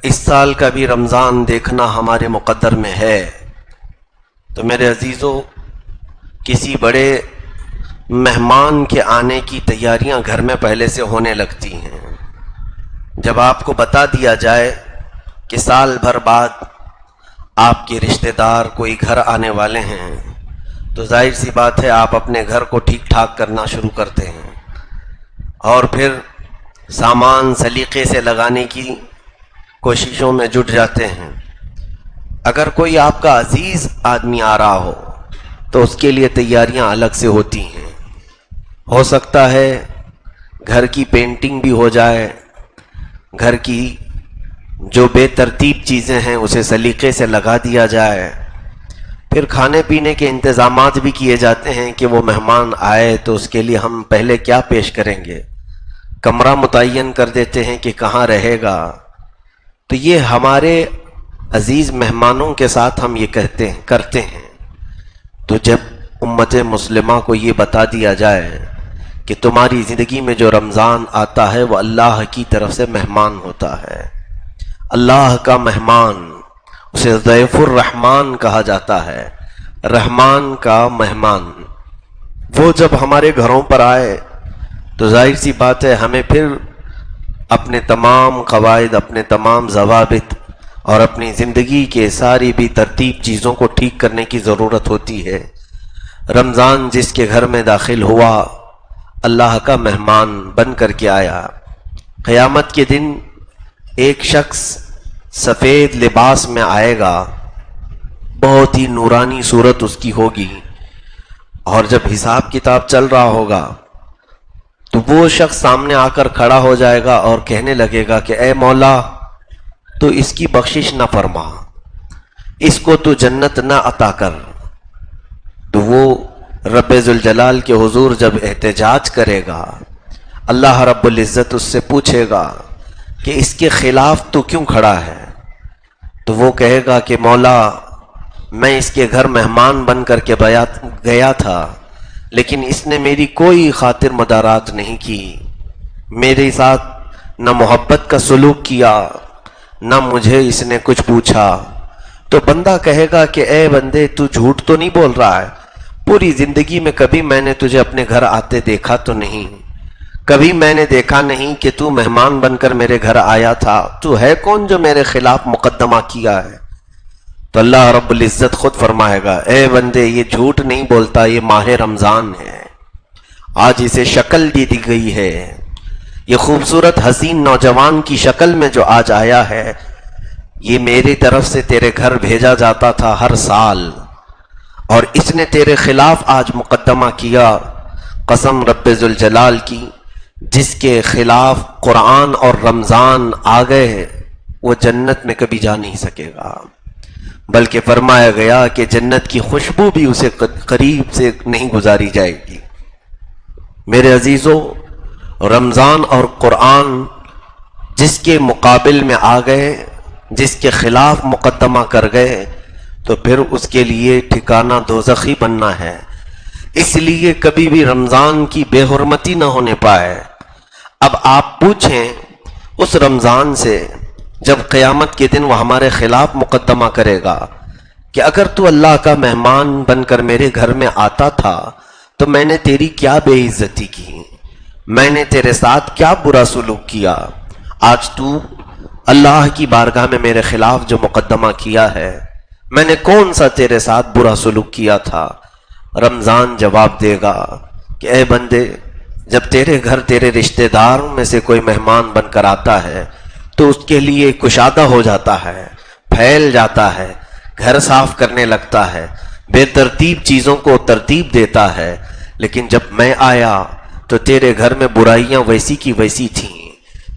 اس سال کا بھی رمضان دیکھنا ہمارے مقدر میں ہے، تو میرے عزیزو کسی بڑے مہمان کے آنے کی تیاریاں گھر میں پہلے سے ہونے لگتی ہیں۔ جب آپ کو بتا دیا جائے کہ سال بھر بعد آپ کے رشتہ دار کوئی گھر آنے والے ہیں، تو ظاہر سی بات ہے آپ اپنے گھر کو ٹھیک ٹھاک کرنا شروع کرتے ہیں اور پھر سامان سلیقے سے لگانے کی کوششوں میں جٹ جاتے ہیں۔ اگر کوئی آپ کا عزیز آدمی آ رہا ہو تو اس کے لیے تیاریاں الگ سے ہوتی ہیں۔ ہو سکتا ہے گھر کی پینٹنگ بھی ہو جائے، گھر کی جو بے ترتیب چیزیں ہیں اسے سلیقے سے لگا دیا جائے، پھر کھانے پینے کے انتظامات بھی کیے جاتے ہیں کہ وہ مہمان آئے تو اس کے لیے ہم پہلے کیا پیش کریں گے، کمرہ متعین کر دیتے ہیں کہ کہاں رہے گا۔ تو یہ ہمارے عزیز مہمانوں کے ساتھ ہم یہ کرتے ہیں۔ تو جب امت مسلمہ کو یہ بتا دیا جائے کہ تمہاری زندگی میں جو رمضان آتا ہے وہ اللہ کی طرف سے مہمان ہوتا ہے، اللہ کا مہمان، اسے ضیف الرحمان کہا جاتا ہے، رحمان کا مہمان، وہ جب ہمارے گھروں پر آئے تو ظاہر سی بات ہے ہمیں پھر اپنے تمام قواعد، اپنے تمام ضوابط اور اپنی زندگی کے ساری بھی ترتیب چیزوں کو ٹھیک کرنے کی ضرورت ہوتی ہے۔ رمضان جس کے گھر میں داخل ہوا اللہ کا مہمان بن کر کے آیا۔ قیامت کے دن ایک شخص سفید لباس میں آئے گا، بہت ہی نورانی صورت اس کی ہوگی، اور جب حساب کتاب چل رہا ہوگا تو وہ شخص سامنے آ کر کھڑا ہو جائے گا اور کہنے لگے گا کہ اے مولا تو اس کی بخشش نہ فرما، اس کو تو جنت نہ عطا کر۔ تو وہ رب ذوالجلال کے حضور جب احتجاج کرے گا، اللہ رب العزت اس سے پوچھے گا کہ اس کے خلاف تو کیوں کھڑا ہے؟ تو وہ کہے گا کہ مولا میں اس کے گھر مہمان بن کر کے گیا تھا، لیکن اس نے میری کوئی خاطر مدارات نہیں کی، میرے ساتھ نہ محبت کا سلوک کیا، نہ مجھے اس نے کچھ پوچھا۔ تو بندہ کہے گا کہ اے بندے تو جھوٹ تو نہیں بول رہا ہے، پوری زندگی میں کبھی میں نے تجھے اپنے گھر آتے دیکھا تو نہیں، کبھی میں نے دیکھا نہیں کہ تو مہمان بن کر میرے گھر آیا تھا، تو ہے کون جو میرے خلاف مقدمہ کیا ہے؟ تو اللہ رب العزت خود فرمائے گا اے بندے یہ جھوٹ نہیں بولتا، یہ ماہ رمضان ہے، آج اسے شکل دی گئی ہے، یہ خوبصورت حسین نوجوان کی شکل میں جو آج آیا ہے یہ میری طرف سے تیرے گھر بھیجا جاتا تھا ہر سال، اور اس نے تیرے خلاف آج مقدمہ کیا۔ قسم رب ذوالجلال کی، جس کے خلاف قرآن اور رمضان آ گئے وہ جنت میں کبھی جا نہیں سکے گا، بلکہ فرمایا گیا کہ جنت کی خوشبو بھی اسے قریب سے نہیں گزاری جائے گی۔ میرے عزیزو، رمضان اور قرآن جس کے مقابل میں آ گئے، جس کے خلاف مقدمہ کر گئے، تو پھر اس کے لیے ٹھکانہ دوزخی بننا ہے۔ اس لیے کبھی بھی رمضان کی بے حرمتی نہ ہونے پائے۔ اب آپ پوچھیں اس رمضان سے جب قیامت کے دن وہ ہمارے خلاف مقدمہ کرے گا کہ اگر تو اللہ کا مہمان بن کر میرے گھر میں آتا تھا تو میں نے تیری کیا بے عزتی کی، میں نے تیرے ساتھ کیا برا سلوک کیا، آج تو اللہ کی بارگاہ میں میرے خلاف جو مقدمہ کیا ہے، میں نے کون سا تیرے ساتھ برا سلوک کیا تھا؟ رمضان جواب دے گا کہ اے بندے جب تیرے گھر تیرے رشتہ داروں میں سے کوئی مہمان بن کر آتا ہے تو اس کے لیے کشادہ ہو جاتا ہے، پھیل جاتا ہے، گھر صاف کرنے لگتا ہے، بے ترتیب چیزوں کو ترتیب دیتا ہے، لیکن جب میں آیا تو تیرے گھر میں برائیاں ویسی کی ویسی تھیں،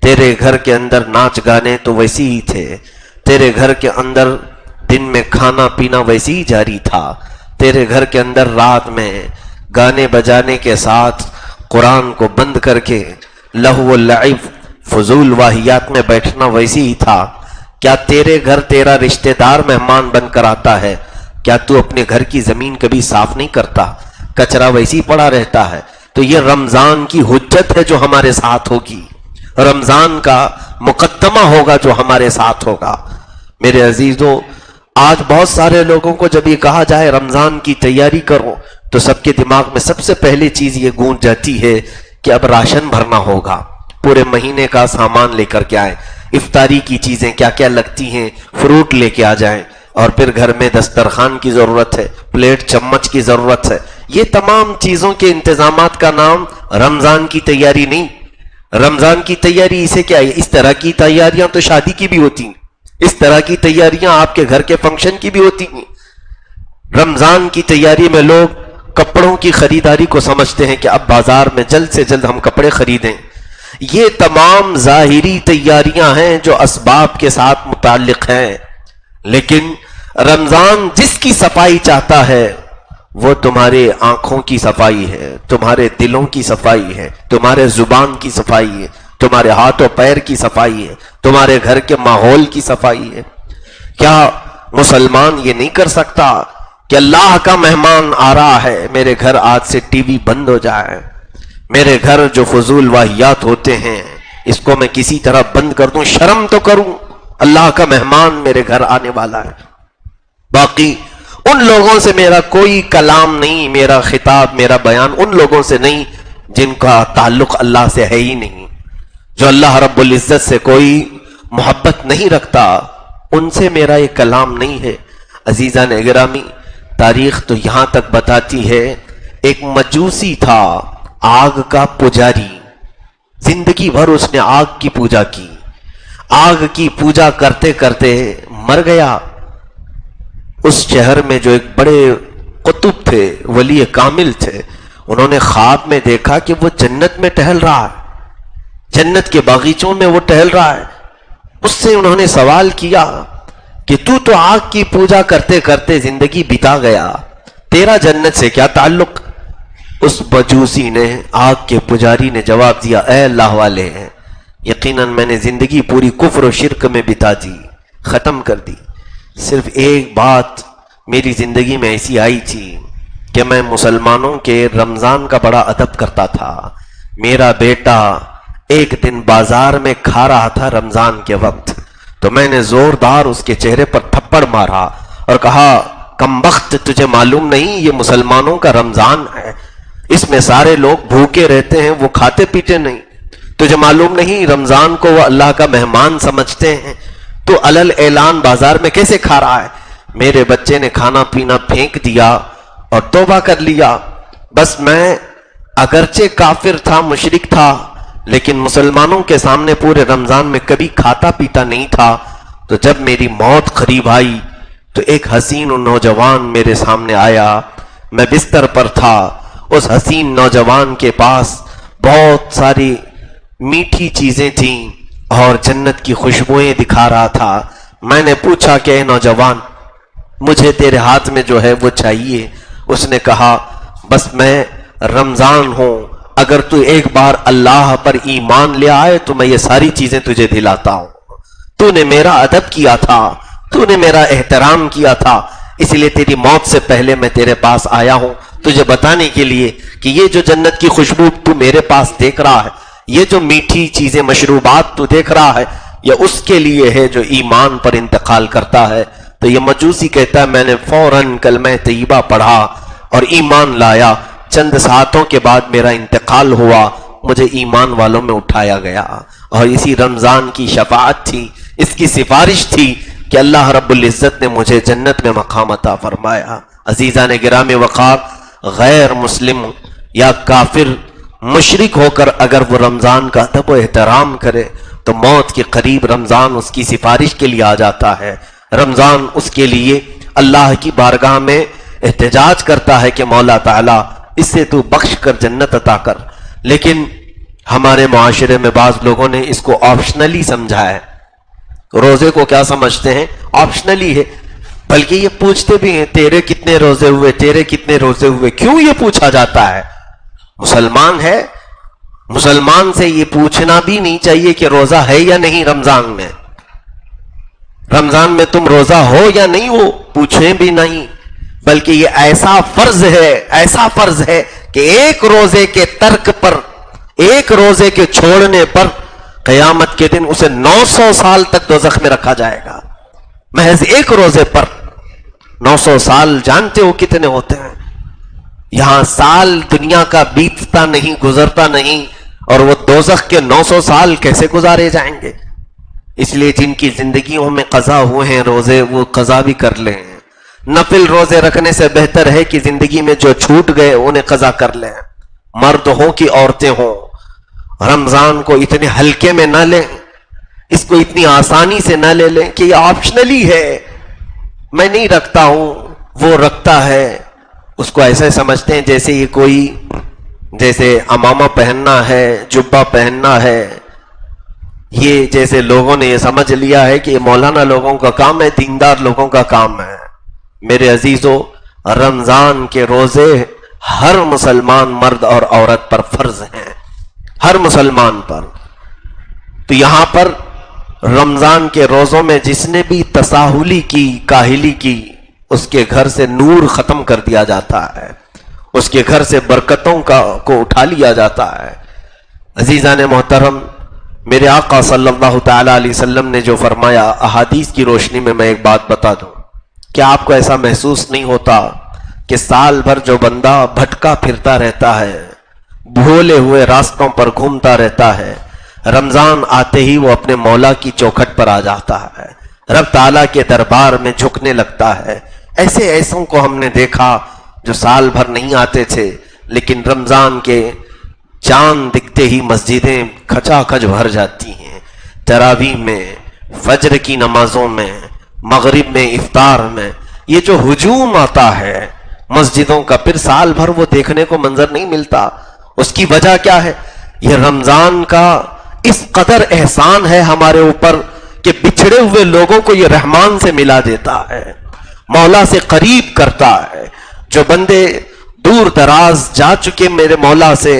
تیرے گھر کے اندر ناچ گانے تو ویسی ہی تھے، تیرے گھر کے اندر دن میں کھانا پینا ویسی ہی جاری تھا، تیرے گھر کے اندر رات میں گانے بجانے کے ساتھ قرآن کو بند کر کے لہو و لعب فضول واہیات میں بیٹھنا ویسی ہی تھا۔ کیا تیرے گھر تیرا رشتہ دار مہمان بن کر آتا ہے، کیا تو اپنے گھر کی زمین کبھی صاف نہیں کرتا، کچرا ویسی پڑا رہتا ہے؟ تو یہ رمضان کی حجت ہے جو ہمارے ساتھ ہوگی، رمضان کا مقدمہ ہوگا جو ہمارے ساتھ ہوگا۔ میرے عزیزوں، آج بہت سارے لوگوں کو جب یہ کہا جائے رمضان کی تیاری کرو تو سب کے دماغ میں سب سے پہلی چیز یہ گونج جاتی ہے کہ اب راشن بھرنا ہوگا، پورے مہینے کا سامان لے کر کے آئیں، افطاری کی چیزیں کیا کیا لگتی ہیں فروٹ لے کے آ جائیں، اور پھر گھر میں دسترخوان کی ضرورت ہے، پلیٹ چمچ کی ضرورت ہے۔ یہ تمام چیزوں کے انتظامات کا نام رمضان کی تیاری نہیں۔ رمضان کی تیاری اسے کیا ہے؟ اس طرح کی تیاریاں تو شادی کی بھی ہوتی ہیں، اس طرح کی تیاریاں آپ کے گھر کے فنکشن کی بھی ہوتی ہیں۔ رمضان کی تیاری میں لوگ کپڑوں کی خریداری کو سمجھتے ہیں کہ اب بازار میں جلد سے جلد ہم کپڑے خریدیں۔ یہ تمام ظاہری تیاریاں ہیں جو اسباب کے ساتھ متعلق ہیں، لیکن رمضان جس کی صفائی چاہتا ہے وہ تمہارے آنکھوں کی صفائی ہے، تمہارے دلوں کی صفائی ہے، تمہارے زبان کی صفائی ہے، تمہارے ہاتھ و پیر کی صفائی ہے، تمہارے گھر کے ماحول کی صفائی ہے۔ کیا مسلمان یہ نہیں کر سکتا کہ اللہ کا مہمان آ رہا ہے، میرے گھر آج سے ٹی وی بند ہو جائے، میرے گھر جو فضول واہیات ہوتے ہیں اس کو میں کسی طرح بند کر دوں، شرم تو کروں، اللہ کا مہمان میرے گھر آنے والا ہے۔ باقی ان لوگوں سے میرا کوئی کلام نہیں، میرا خطاب، میرا بیان ان لوگوں سے نہیں جن کا تعلق اللہ سے ہے ہی نہیں، جو اللہ رب العزت سے کوئی محبت نہیں رکھتا، ان سے میرا یہ کلام نہیں ہے۔ عزیزان گرامی، تاریخ تو یہاں تک بتاتی ہے ایک مجوسی تھا، آگ کا پجاری، زندگی بھر اس نے آگ کی پوجا کی، آگ کی پوجا کرتے کرتے مر گیا۔ اس شہر میں جو ایک بڑے قطب تھے، ولی کامل تھے، انہوں نے خواب میں دیکھا کہ وہ جنت میں ٹہل رہا ہے، جنت کے باغیچوں میں وہ ٹہل رہا ہے۔ اس سے انہوں نے سوال کیا کہ تو آگ کی پوجا کرتے کرتے زندگی بتا گیا، تیرا جنت سے کیا تعلق؟ اس مجوسی نے، آگ کے پجاری نے جواب دیا، اے اللہ والے، یقیناً میں نے زندگی پوری کفر و شرک میں بتا دی، ختم کر دی، صرف ایک بات میری زندگی میں ایسی آئی تھی کہ میں مسلمانوں کے رمضان کا بڑا ادب کرتا تھا۔ میرا بیٹا ایک دن بازار میں کھا رہا تھا رمضان کے وقت، تو میں نے زوردار اس کے چہرے پر تھپڑ مارا اور کہا، کمبخت، تجھے معلوم نہیں یہ مسلمانوں کا رمضان ہے، اس میں سارے لوگ بھوکے رہتے ہیں، وہ کھاتے پیتے نہیں، تجھے معلوم نہیں رمضان کو وہ اللہ کا مہمان سمجھتے ہیں، تو علل اعلان بازار میں کیسے کھا رہا ہے؟ میرے بچے نے کھانا پینا پھینک دیا اور توبہ کر لیا۔ بس میں اگرچہ کافر تھا، مشرک تھا، لیکن مسلمانوں کے سامنے پورے رمضان میں کبھی کھاتا پیتا نہیں تھا۔ تو جب میری موت قریب آئی تو ایک حسین نوجوان میرے سامنے آیا، میں بستر پر تھا، اس حسین نوجوان کے پاس بہت ساری میٹھی چیزیں تھیں اور جنت کی خوشبوئیں دکھا رہا تھا۔ میں نے پوچھا کہ اے نوجوان، مجھے تیرے ہاتھ میں جو ہے وہ چاہیے۔ اس نے کہا، بس میں رمضان ہوں، اگر تو ایک بار اللہ پر ایمان لے آئے تو میں یہ ساری چیزیں تجھے دلاتا ہوں۔ تو نے میرا ادب کیا تھا، تو نے میرا احترام کیا تھا، اس لیے تیری موت سے پہلے میں تیرے پاس آیا ہوں تجھے بتانے کے لیے کہ یہ جو جنت کی خوشبو تو میرے پاس دیکھ رہا ہے، یہ جو میٹھی چیزیں، مشروبات تو دیکھ رہا ہے، یہ اس کے لیے ہے جو ایمان پر انتقال کرتا ہے۔ تو یہ مجوسی کہتا ہے، میں نے فوراً کلمہ طیبہ پڑھا اور ایمان لایا، چند ساعتوں کے بعد میرا انتقال ہوا، مجھے ایمان والوں میں اٹھایا گیا، اور اسی رمضان کی شفاعت تھی، اس کی سفارش تھی کہ اللہ رب العزت نے مجھے جنت میں مقام عطا فرمایا۔ عزیزان گرامی وقار، غیر مسلم یا کافر، مشرک ہو کر اگر وہ رمضان کا ادب و احترام کرے تو موت کے قریب رمضان اس کی سفارش کے لیے آ جاتا ہے، رمضان اس کے لیے اللہ کی بارگاہ میں احتجاج کرتا ہے کہ مولا تعالیٰ اس سے تو بخش کر جنت عطا کر۔ لیکن ہمارے معاشرے میں بعض لوگوں نے اس کو آپشنلی سمجھا ہے، روزے کو کیا سمجھتے ہیں؟ آپشنلی ہے، بلکہ یہ پوچھتے بھی ہیں تیرے کتنے روزے ہوئے، تیرے کتنے روزے ہوئے۔ کیوں یہ پوچھا جاتا ہے؟ مسلمان ہے، مسلمان سے یہ پوچھنا بھی نہیں چاہیے کہ روزہ ہے یا نہیں رمضان میں، رمضان میں تم روزہ ہو یا نہیں ہو، پوچھیں بھی نہیں، بلکہ یہ ایسا فرض ہے کہ ایک روزے کے ترک پر، ایک روزے کے چھوڑنے پر قیامت کے دن اسے 900 سال تک دوزخ میں رکھا جائے گا، محض ایک روزے پر۔ 900 سال جانتے ہو کتنے ہوتے ہیں؟ یہاں سال دنیا کا بیتتا نہیں، گزرتا نہیں، اور وہ دوزخ کے 900 سال کیسے گزارے جائیں گے؟ اس لیے جن کی زندگیوں میں قضا ہوئے ہیں روزے، وہ قضا بھی کر لیں۔ نفل روزے رکھنے سے بہتر ہے کہ زندگی میں جو چھوٹ گئے انہیں قضا کر لیں، مرد ہوں کہ عورتیں ہوں۔ رمضان کو اتنے ہلکے میں نہ لیں، اس کو اتنی آسانی سے نہ لے لیں کہ یہ آپشنلی ہے، میں نہیں رکھتا ہوں، وہ رکھتا ہے۔ اس کو ایسے سمجھتے ہیں جیسے یہ کوئی، جیسے امامہ پہننا ہے، جبہ پہننا ہے، یہ جیسے لوگوں نے یہ سمجھ لیا ہے کہ یہ مولانا لوگوں کا کام ہے، دیندار لوگوں کا کام ہے۔ میرے عزیزو، رمضان کے روزے ہر مسلمان مرد اور عورت پر فرض ہیں، ہر مسلمان پر۔ تو یہاں پر رمضان کے روزوں میں جس نے بھی تساہلی کی، کاہلی کی، اس کے گھر سے نور ختم کر دیا جاتا ہے، اس کے گھر سے برکتوں کو اٹھا لیا جاتا ہے۔ عزیزان محترم، میرے آقا صلی اللہ تعالی علیہ وسلم نے جو فرمایا، احادیث کی روشنی میں ایک بات بتا دوں، کیا آپ کو ایسا محسوس نہیں ہوتا کہ سال بھر جو بندہ بھٹکا پھرتا رہتا ہے، بھولے ہوئے راستوں پر گھومتا رہتا ہے، رمضان آتے ہی وہ اپنے مولا کی چوکھٹ پر آ جاتا ہے، رب تعالیٰ کے دربار میں جھکنے لگتا ہے۔ ایسوں کو ہم نے دیکھا جو سال بھر نہیں آتے تھے، لیکن رمضان کے چاند دکھتے ہی مسجدیں کھچا کھچ بھر جاتی ہیں، تراویح میں، فجر کی نمازوں میں، مغرب میں، افطار میں، یہ جو ہجوم آتا ہے مسجدوں کا، پھر سال بھر وہ دیکھنے کو منظر نہیں ملتا۔ اس کی وجہ کیا ہے؟ یہ رمضان کا اس قدر احسان ہے ہمارے اوپر کہ بچھڑے ہوئے لوگوں کو یہ رحمان سے ملا دیتا ہے، مولا سے قریب کرتا ہے۔ جو بندے دور دراز جا چکے میرے مولا سے،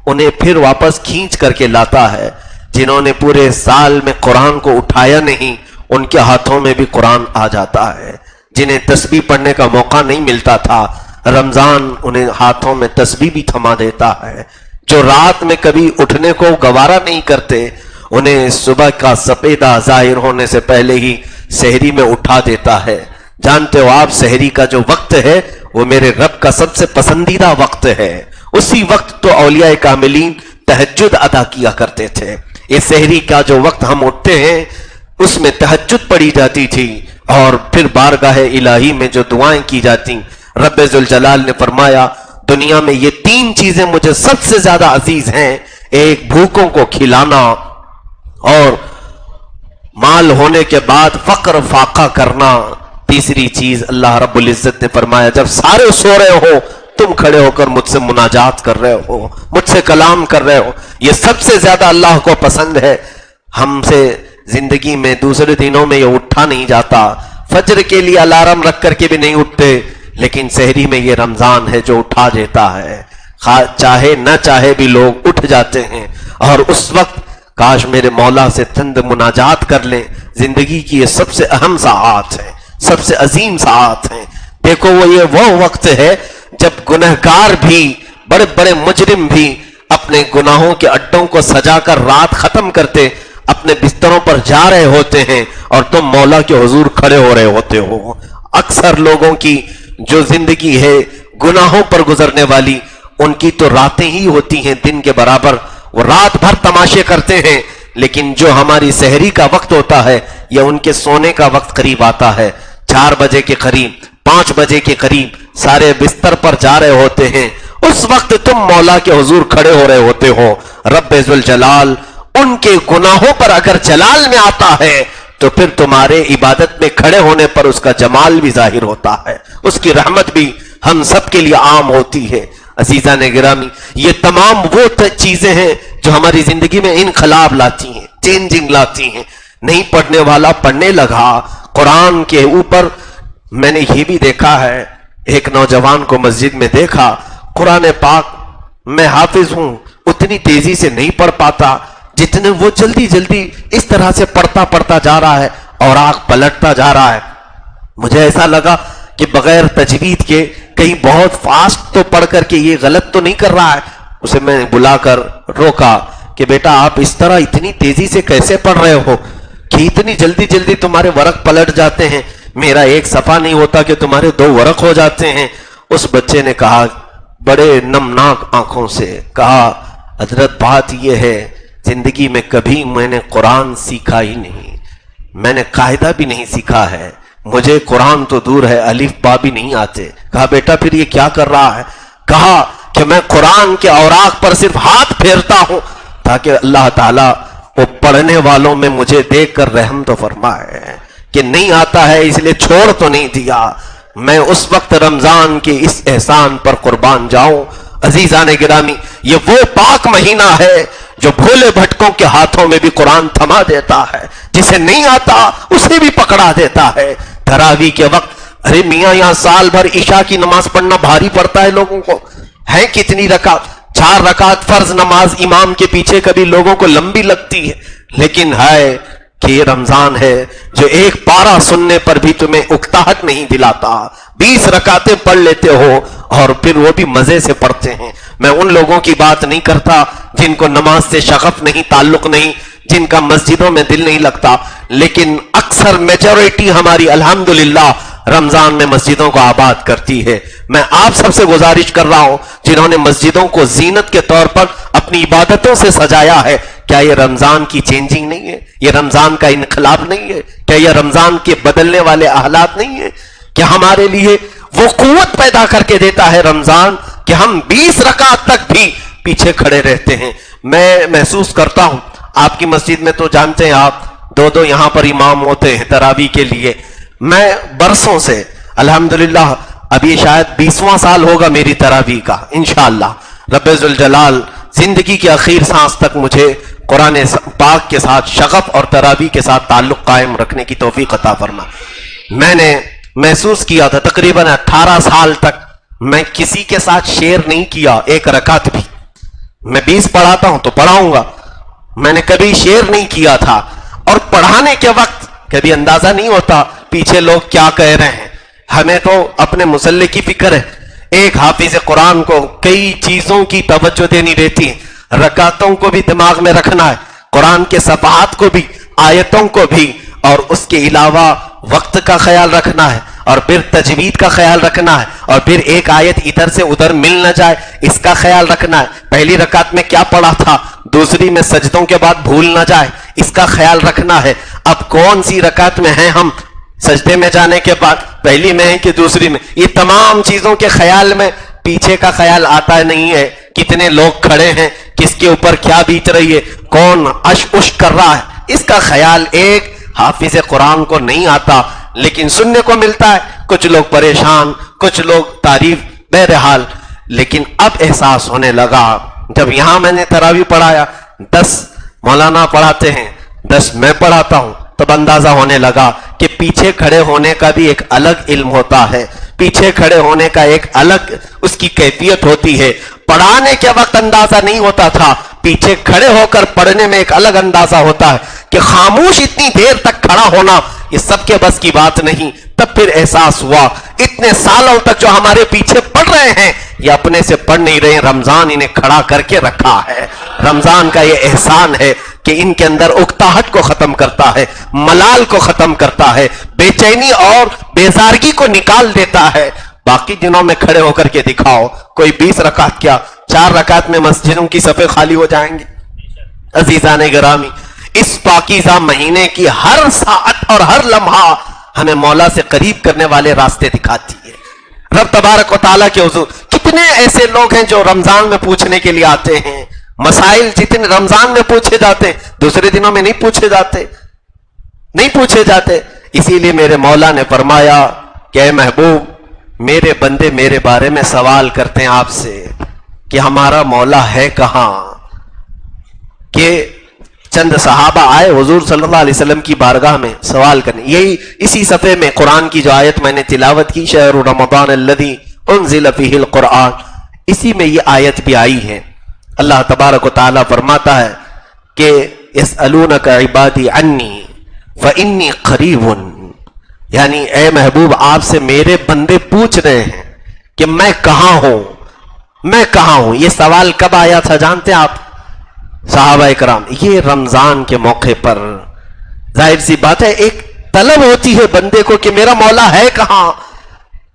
انہیں پھر واپس کھینچ کر کے لاتا ہے۔ جنہوں نے پورے سال میں قرآن کو اٹھایا نہیں، ان کے ہاتھوں میں بھی قرآن آ جاتا ہے۔ جنہیں تسبیح پڑھنے کا موقع نہیں ملتا تھا، رمضان انہیں ہاتھوں میں تسبیح بھی تھما دیتا ہے۔ جو رات میں کبھی اٹھنے کو گوارا نہیں کرتے، انہیں صبح کا سپیدہ ظاہر ہونے سے پہلے ہی سحری میں اٹھا دیتا ہے۔ جانتے ہو آپ، سحری کا جو وقت ہے وہ میرے رب کا سب سے پسندیدہ وقت ہے۔ اسی وقت تو اولیاء کاملین تہجد ادا کیا کرتے تھے۔ یہ سحری کا جو وقت ہم اٹھتے ہیں، اس میں تہجد پڑھی جاتی تھی، اور پھر بارگاہ الہی میں جو دعائیں کی جاتی۔ رب ذوالجلال نے فرمایا، دنیا میں یہ 3 چیزیں مجھے سب سے زیادہ عزیز ہیں، ایک بھوکوں کو کھلانا، اور مال ہونے کے بعد فقر فاقہ کرنا، تیسری چیز اللہ رب العزت نے فرمایا جب سارے سو رہے ہو تم کھڑے ہو کر مجھ سے مناجات کر رہے ہو، مجھ سے کلام کر رہے ہو، یہ سب سے زیادہ اللہ کو پسند ہے۔ ہم سے زندگی میں دوسرے دنوں میں یہ اٹھا نہیں جاتا، فجر کے لیے الارم رکھ کر کے بھی نہیں اٹھتے، لیکن سحری میں یہ رمضان ہے جو اٹھا دیتا ہے۔ چاہے نہ چاہے بھی لوگ اٹھ جاتے ہیں، اور اس وقت کاش میرے مولا سے چند مناجات کر لیں۔ زندگی کی یہ سب سے اہم ساعات ہیں، سب سے عظیم ساعات ہیں۔ دیکھو وہ وقت ہے جب گنہگار بھی، بڑے بڑے مجرم بھی اپنے گناہوں کے اڈوں کو سجا کر رات ختم کرتے اپنے بستروں پر جا رہے ہوتے ہیں، اور تم مولا کے حضور کھڑے ہو رہے ہوتے ہو۔ اکثر لوگوں کی جو زندگی ہے گناہوں پر گزرنے والی، ان کی تو راتیں ہی ہوتی ہیں دن کے برابر، وہ رات بھر تماشے کرتے ہیں، لیکن جو ہماری سحری کا وقت ہوتا ہے یا ان کے سونے کا وقت قریب آتا ہے، 4 بجے کے قریب، 5 بجے کے قریب سارے بستر پر جا رہے ہوتے ہیں، اس وقت تم مولا کے حضور کھڑے ہو رہے ہوتے ہو۔ رب ذوالجلال ان کے گناہوں پر اگر جلال میں آتا ہے تو پھر تمہارے عبادت میں کھڑے ہونے پر اس کا جمال بھی ظاہر ہوتا ہے، اس کی رحمت بھی ہم سب کے لیے عام ہوتی ہے۔ عزیزان گرامی، یہ تمام وہ چیزیں ہیں جو ہماری زندگی میں انقلاب لاتی ہیں، چینجنگ لاتی ہیں۔ نہیں پڑھنے والا پڑھنے لگا قرآن کے اوپر۔ میں نے یہ بھی دیکھا ہے، ایک نوجوان کو مسجد میں دیکھا، قرآن پاک میں حافظ ہوں، اتنی تیزی سے نہیں پڑھ پاتا جتنے وہ جلدی جلدی اس طرح سے پڑھتا جا رہا ہے اور آنکھ پلٹتا جا رہا ہے۔ مجھے ایسا لگا کہ بغیر تجوید کے کہیں بہت فاسٹ تو پڑھ کر کے یہ غلط تو نہیں کر رہا ہے۔ اسے میں بلا کر روکا کہ بیٹا آپ اس طرح اتنی تیزی سے کیسے پڑھ رہے ہو کہ اتنی جلدی جلدی تمہارے ورق پلٹ جاتے ہیں، میرا ایک صفحہ نہیں ہوتا کہ تمہارے 2 ورق ہو جاتے ہیں۔ اس بچے نے کہا بڑے نمناک آنکھوں سے، کہا حضرت بات یہ ہے زندگی میں کبھی میں نے قرآن سیکھا ہی نہیں، میں نے قاعدہ بھی نہیں سیکھا ہے، مجھے قرآن تو دور ہے الف با بھی نہیں آتے۔ کہا بیٹا پھر یہ کیا کر رہا ہے؟ کہا کہ میں قرآن کے اوراق پر صرف ہاتھ پھیرتا ہوں تاکہ اللہ تعالیٰ وہ پڑھنے والوں میں مجھے دیکھ کر رحم تو فرمائے، کہ نہیں آتا ہے اس لیے چھوڑ تو نہیں دیا۔ میں اس وقت رمضان کے اس احسان پر قربان جاؤں۔ عزیزان گرامی، یہ وہ پاک مہینہ ہے جو بھولے بھٹکوں کے ہاتھوں میں بھی قرآن تھما دیتا ہے، جسے نہیں آتا اسے بھی پکڑا دیتا ہے۔ تراویح کے وقت ارے میاں یہاں سال بھر عشاء کی نماز پڑھنا بھاری پڑتا ہے لوگوں کو، ہے کتنی رکعت؟ 4 رکعت فرض نماز امام کے پیچھے کبھی لوگوں کو لمبی لگتی ہے، لیکن ہے کہ یہ رمضان ہے جو ایک پارہ سننے پر بھی تمہیں اکتاہٹ نہیں دلاتا۔ 20 رکعتیں پڑھ لیتے ہو اور پھر وہ بھی مزے سے پڑھتے ہیں۔ میں ان لوگوں کی بات نہیں کرتا جن کو نماز سے شغف نہیں، تعلق نہیں، جن کا مسجدوں میں دل نہیں لگتا، لیکن اکثر میجورٹی ہماری الحمدللہ رمضان میں مسجدوں کو آباد کرتی ہے۔ میں آپ سب سے گزارش کر رہا ہوں جنہوں نے مسجدوں کو زینت کے طور پر اپنی عبادتوں سے سجایا ہے، کیا یہ رمضان کی چینجنگ نہیں ہے؟ یہ رمضان کا انقلاب نہیں ہے؟ کیا یہ رمضان کے بدلنے والے حالات نہیں ہے؟ کیا ہمارے لیے وہ قوت پیدا کر کے دیتا ہے رمضان کہ ہم 20 رکعت تک بھی پیچھے کھڑے رہتے ہیں؟ میں محسوس کرتا ہوں، آپ کی مسجد میں تو جانتے ہیں آپ 2 یہاں پر امام ہوتے ہیں تراویح کے لیے۔ میں برسوں سے الحمدللہ اب یہ شاید 20واں سال ہوگا میری تراویح کا، انشاءاللہ رب ذوالجلال زندگی کے آخر سانس تک مجھے قرآن پاک کے ساتھ شغف اور تراویح کے ساتھ تعلق قائم رکھنے کی توفیق عطا فرما۔ میں نے محسوس کیا تھا تقریباً 18 سال تک میں کسی کے ساتھ شیئر نہیں کیا ایک رکعت بھی۔ میں 20 پڑھاتا ہوں تو پڑھاؤں گا، میں نے کبھی شیئر نہیں کیا تھا، اور پڑھانے کے وقت کبھی اندازہ نہیں ہوتا پیچھے لوگ کیا کہہ رہے ہیں۔ ہمیں تو اپنے مسلح کی فکر ہے، ایک حافظ قرآن کو کئی چیزوں کی توجہ دینی رہتی ہے، رکعتوں کو بھی دماغ میں رکھنا ہے، قرآن کے صفحات کو بھی، آیتوں کو بھی، اور اس کے علاوہ وقت کا خیال رکھنا ہے، اور پھر تجوید کا خیال رکھنا ہے، اور پھر ایک آیت ادھر سے ادھر مل نہ جائے اس کا خیال رکھنا ہے، پہلی رکعت میں کیا پڑھا تھا دوسری میں سجدوں کے بعد بھول نہ جائے اس کا خیال رکھنا ہے۔ اب کون سی رکعت میں ہیں ہم، سجدے میں جانے کے بعد پہلی میں ہے کہ دوسری میں، یہ تمام چیزوں کے خیال میں پیچھے کا خیال آتا نہیں ہے، کتنے لوگ کھڑے ہیں، کس کے اوپر کیا بیت رہی ہے، کون اش اش کر رہا ہے، اس کا خیال ایک حافظ قرآن کو نہیں آتا، لیکن سننے کو ملتا ہے کچھ لوگ پریشان، کچھ لوگ تعریف، بہرحال۔ لیکن اب احساس ہونے لگا جب یہاں میں نے تراویح پڑھایا، 10 مولانا پڑھاتے ہیں، 10 میں پڑھاتا ہوں، تب اندازہ ہونے لگا کہ پیچھے کھڑے ہونے کا بھی ایک الگ علم ہوتا ہے، پیچھے کھڑے ہونے کا ایک الگ اس کی کیفیت ہوتی ہے۔ پڑھانے کے وقت اندازہ نہیں ہوتا تھا، پیچھے کھڑے ہو کر پڑھنے میں ایک الگ اندازہ ہوتا ہے کہ خاموش اتنی دیر تک کھڑا ہونا یہ سب کے بس کی بات نہیں۔ تب پھر احساس ہوا اتنے سالوں تک جو ہمارے پیچھے پڑھ رہے ہیں یہ اپنے سے پڑھ نہیں رہے، رمضان انہیں کھڑا کر کے رکھا ہے۔ رمضان کا یہ احسان ہے کہ ان کے اندر اکتاہٹ کو ختم کرتا ہے، ملال کو ختم کرتا ہے، بے چینی اور بیزارگی کو نکال دیتا ہے۔ باقی دنوں میں کھڑے ہو کر کے دکھاؤ، کوئی 20 رکعت کیا 4 رکعت میں مسجدوں کی صفیں خالی ہو جائیں گے۔ عزیزان گرامی، اس پاکیزہ مہینے کی ہر ساعت اور ہر لمحہ ہمیں مولا سے قریب کرنے والے راستے دکھاتی ہے۔ رب تبارک و تعالیٰ کے حضور کتنے ایسے لوگ ہیں جو رمضان میں پوچھنے کے لیے آتے ہیں، مسائل جتنے رمضان میں پوچھے جاتے دوسرے دنوں میں نہیں پوچھے جاتے۔ اسی لیے میرے مولا نے فرمایا کہ اے محبوب، میرے بندے میرے بارے میں سوال کرتے ہیں آپ سے کہ ہمارا مولا ہے کہاں، کہ چند صحابہ آئے حضور صلی اللہ علیہ وسلم کی بارگاہ میں سوال کرنے، یہی اسی صفحے میں قرآن کی جو آیت میں نے تلاوت کی، شہر رمضان الذی انزل فیہ القرآن، اسی میں یہ آیت بھی آئی ہے۔ اللہ تبارک و تعالیٰ فرماتا ہے کہ یسألونک عبادی عنی فإنی قریب، یعنی اے محبوب آپ سے میرے بندے پوچھ رہے ہیں کہ میں کہاں ہوں۔ یہ سوال کب آیا تھا جانتے ہیں آپ؟ صحابہ کرام یہ رمضان کے موقع پر ظاہر سی بات ہے ایک طلب ہوتی ہے بندے کو کہ میرا مولا ہے کہاں.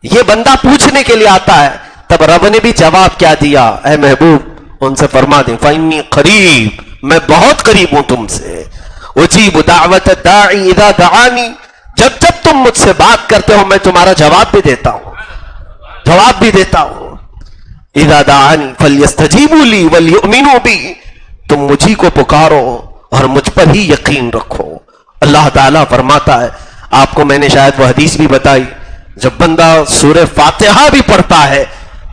یہ بندہ پوچھنے کے لیے آتا ہے. تب رب نے بھی جواب کیا دیا, اے محبوب ان سے فرما دیں فإنی قریب, میں بہت قریب ہوں تم سے. اجیب دعوت الداعی اذا دعانی, جب جب تم مجھ سے بات کرتے ہو میں تمہارا جواب بھی دیتا ہوں, جواب بھی دیتا ہوں. اذا دعانی فلیستجیبوا لی ولیؤمنوا بی, تم مجھی کو پکارو اور مجھ پر ہی یقین رکھو. اللہ تعالیٰ فرماتا ہے, آپ کو میں نے شاید وہ حدیث بھی بتائی, جب بندہ سورہ فاتحہ بھی پڑھتا ہے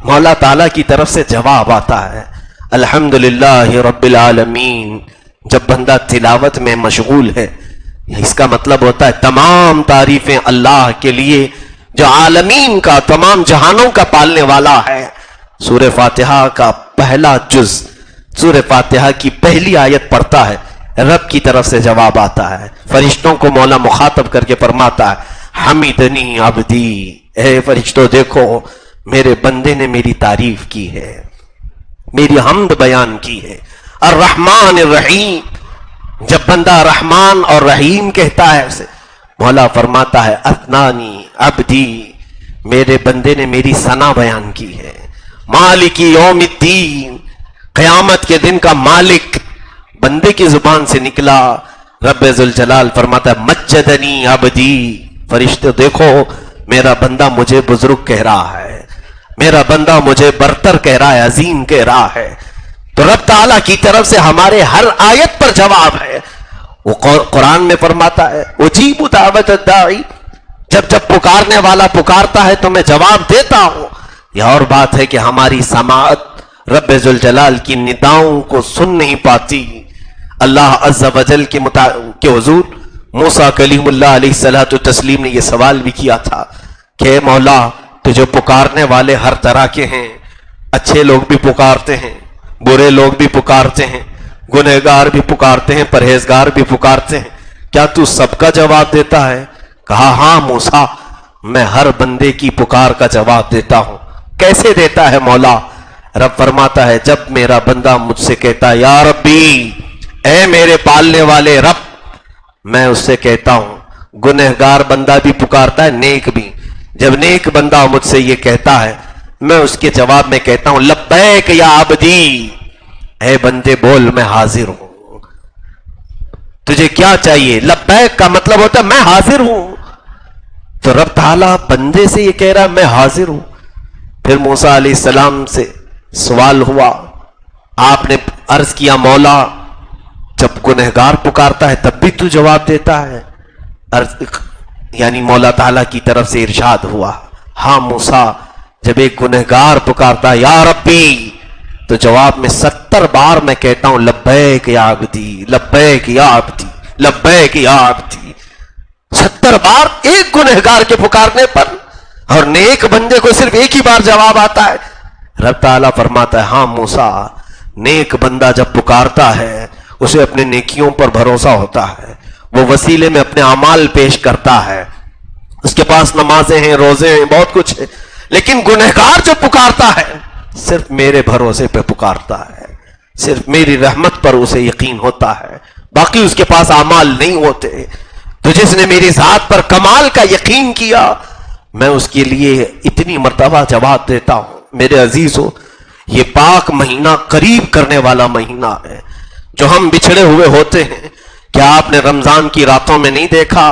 مولا تعالیٰ کی طرف سے جواب آتا ہے الحمدللہ رب العالمین. جب بندہ تلاوت میں مشغول ہے, اس کا مطلب ہوتا ہے تمام تعریفیں اللہ کے لیے جو عالمین کا, تمام جہانوں کا پالنے والا ہے. سورہ فاتحہ کا پہلا جز, سورہ فاتحہ کی پہلی آیت پڑھتا ہے, رب کی طرف سے جواب آتا ہے. فرشتوں کو مولا مخاطب کر کے فرماتا ہے حمیدنی عبدی, اے فرشتوں دیکھو میرے بندے نے میری تعریف کی ہے, میری حمد بیان کی ہے. الرحمن الرحیم, جب بندہ رحمان اور رحیم کہتا ہے اسے مولا فرماتا ہے اثنانی عبدی, میرے بندے نے میری ثنا بیان کی ہے. مالک یوم الدین, قیامت کے دن کا مالک بندے کی زبان سے نکلا. رب ذوالجلال فرماتا ہے مجدنی عبدی, فرشتے دیکھو میرا بندہ مجھے بزرگ کہہ رہا ہے, میرا بندہ مجھے برتر کہہ رہا ہے, عظیم کہہ رہا ہے. تو رب تعالیٰ کی طرف سے ہمارے ہر آیت پر جواب ہے. وہ قرآن میں فرماتا ہے اجیب دعوت الداعی, جب جب پکارنے والا پکارتا ہے تو میں جواب دیتا ہوں. یہ اور بات ہے کہ ہماری سماعت رب ذوالجلال کی نداؤں کو سن نہیں پاتی. اللہ عز و جل کے حضور موسیٰ کلیم اللہ علیہ الصلوۃ والتسلیم نے یہ سوال بھی کیا تھا کہ مولا تجھے پکارنے والے ہر طرح کے ہیں, اچھے لوگ بھی پکارتے ہیں, برے لوگ بھی پکارتے ہیں, گنہگار بھی پکارتے ہیں, پرہیزگار بھی پکارتے ہیں, کیا تو سب کا جواب دیتا ہے؟ کہا ہاں موسیٰ, میں ہر بندے کی پکار کا جواب دیتا ہوں. کیسے دیتا ہے مولا؟ رب فرماتا ہے جب میرا بندہ مجھ سے کہتا ہے یا ربی, اے میرے پالنے والے رب, میں اس سے کہتا ہوں. گنہگار بندہ بھی پکارتا ہے, نیک بھی. جب نیک بندہ مجھ سے یہ کہتا ہے میں اس کے جواب میں کہتا ہوں لبیک یا عبدی, اے بندے بول میں حاضر ہوں, تجھے کیا چاہیے؟ لبیک کا مطلب ہوتا ہے میں حاضر ہوں. تو رب تعالیٰ بندے سے یہ کہہ رہا ہے میں حاضر ہوں. پھر موسیٰ علیہ السلام سے سوال ہوا, آپ نے عرض کیا مولا جب گنہگار پکارتا ہے تب بھی تو جواب دیتا ہے؟ یعنی مولا تعالیٰ کی طرف سے ارشاد ہوا ہاں موسیٰ, جب ایک گنہگار پکارتا ہے یا ربی تو جواب میں 70 بار میں کہتا ہوں لبیک یا عبدی, لبیک یا عبدی, لبیک یا عبدی. 70 بار ایک گنہگار کے پکارنے پر, اور نیک بندے کو صرف ایک ہی بار جواب آتا ہے. رب تعالیٰ فرماتا ہے ہاں موسیٰ, نیک بندہ جب پکارتا ہے اسے اپنے نیکیوں پر بھروسہ ہوتا ہے, وہ وسیلے میں اپنے اعمال پیش کرتا ہے, اس کے پاس نمازیں ہیں, روزے ہیں, بہت کچھ ہے. لیکن گنہگار جو پکارتا ہے صرف میرے بھروسے پہ پکارتا ہے, صرف میری رحمت پر اسے یقین ہوتا ہے, باقی اس کے پاس اعمال نہیں ہوتے. تو جس نے میری ذات پر کمال کا یقین کیا میں اس کے لیے اتنی مرتبہ جواب دیتا ہوں. میرے عزیزو, یہ پاک مہینہ قریب کرنے والا مہینہ ہے جو ہم بچھڑے ہوئے ہوتے ہیں. کیا آپ نے رمضان کی راتوں میں نہیں دیکھا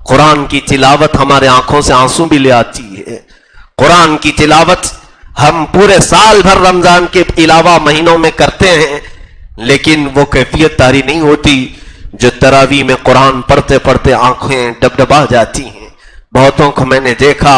قرآن کی تلاوت ہمارے آنکھوں سے آنسو بھی لے آتی ہے. قرآن کی تلاوت ہم پورے سال بھر رمضان کے علاوہ مہینوں میں کرتے ہیں, لیکن وہ کیفیت طاری نہیں ہوتی جو تراویح میں قرآن پڑھتے پڑھتے آنکھیں ڈبڈبا جاتی ہیں. بہتوں کو میں نے دیکھا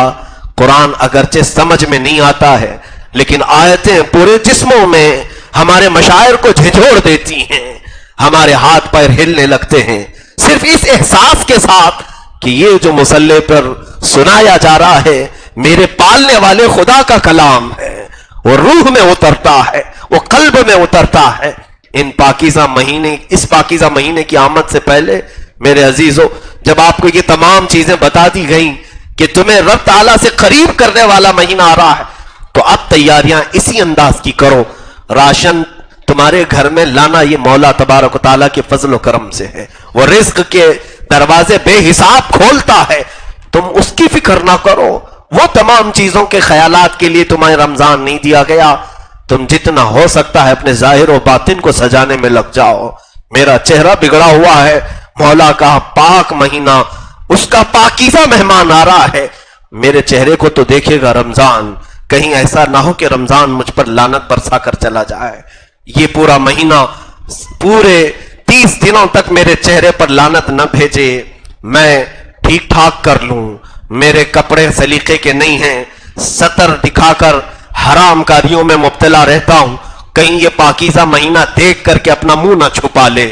قرآن اگرچہ سمجھ میں نہیں آتا ہے لیکن آیتیں پورے جسموں میں ہمارے مشاعر کو جھنجھوڑ دیتی ہیں, ہمارے ہاتھ پیر ہلنے لگتے ہیں صرف اس احساس کے ساتھ کہ یہ جو مصلی پر سنایا جا رہا ہے میرے پالنے والے خدا کا کلام ہے, وہ روح میں اترتا ہے, وہ قلب میں اترتا ہے. ان پاکیزہ مہینے, اس پاکیزہ مہینے کی آمد سے پہلے میرے عزیزو, جب آپ کو یہ تمام چیزیں بتا دی گئیں کہ تمہیں رب تعالیٰ سے قریب کرنے والا مہینہ آ رہا ہے تو اب تیاریاں اسی انداز کی کرو. راشن تمہارے گھر میں لانا یہ مولا تبارک و تعالیٰ کے فضل و کرم سے ہے. وہ رزق کے دروازے بے حساب کھولتا ہے, تم اس کی فکر نہ کرو. وہ تمام چیزوں کے خیالات کے لیے تمہیں رمضان نہیں دیا گیا. تم جتنا ہو سکتا ہے اپنے ظاہر و باطن کو سجانے میں لگ جاؤ. میرا چہرہ بگڑا ہوا ہے, مولا کا پاک مہینہ, اس کا پاکیزہ مہمان آ رہا ہے, میرے چہرے کو تو دیکھے گا رمضان. کہیں ایسا نہ ہو کہ رمضان مجھ پر لعنت برسا کر چلا جائے. یہ پورا مہینہ پورے 30 دنوں تک میرے چہرے پر لعنت نہ بھیجے, میں ٹھیک ٹھاک کر لوں. میرے کپڑے سلیقے کے نہیں ہیں, ستر دکھا کر حرام کاریوں میں مبتلا رہتا ہوں. کہیں یہ پاکیزہ مہینہ دیکھ کر کے اپنا منہ نہ چھپا لے.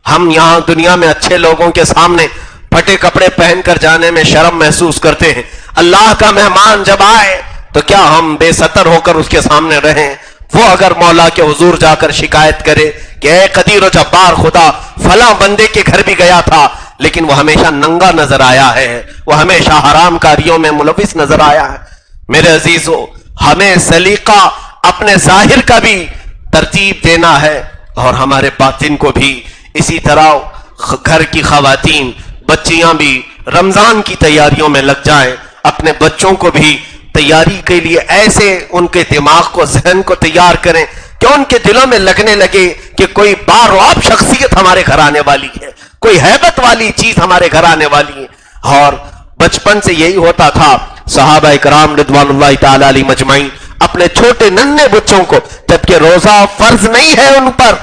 ہم یہاں دنیا میں اچھے لوگوں کے سامنے پھٹے کپڑے پہن کر جانے میں شرم محسوس کرتے ہیں. اللہ کا مہمان جب آئے تو کیا ہم بے ستر ہو کر اس کے سامنے رہیں؟ وہ اگر مولا کے حضور جا کر شکایت کرے کہ اے قدیر و جبار خدا, فلاں بندے کے گھر بھی گیا تھا لیکن وہ ہمیشہ ننگا نظر آیا ہے, وہ ہمیشہ حرام کاریوں میں ملوث نظر آیا ہے. میرے عزیزو, ہمیں سلیقہ اپنے ظاہر کا بھی ترتیب دینا ہے اور ہمارے باطن کو بھی اسی طرح. گھر کی خواتین بچیاں بھی رمضان کی تیاریوں میں لگ جائیں, اپنے بچوں کو بھی تیاری کے لیے ایسے ان کے دماغ کو, ذہن کو تیار کریں کہ ان کے دلوں میں لگنے لگے کہ کوئی بارواب شخصیت ہمارے گھر آنے والی ہے, کوئی ہیبت والی چیز ہمارے گھر آنے والی ہے. اور بچپن سے یہی ہوتا تھا. صحابہ کرام رضوان اللہ تعالی علیہ مجمعین اپنے چھوٹے ننھے بچوں کو, جبکہ روزہ فرض نہیں ہے ان پر,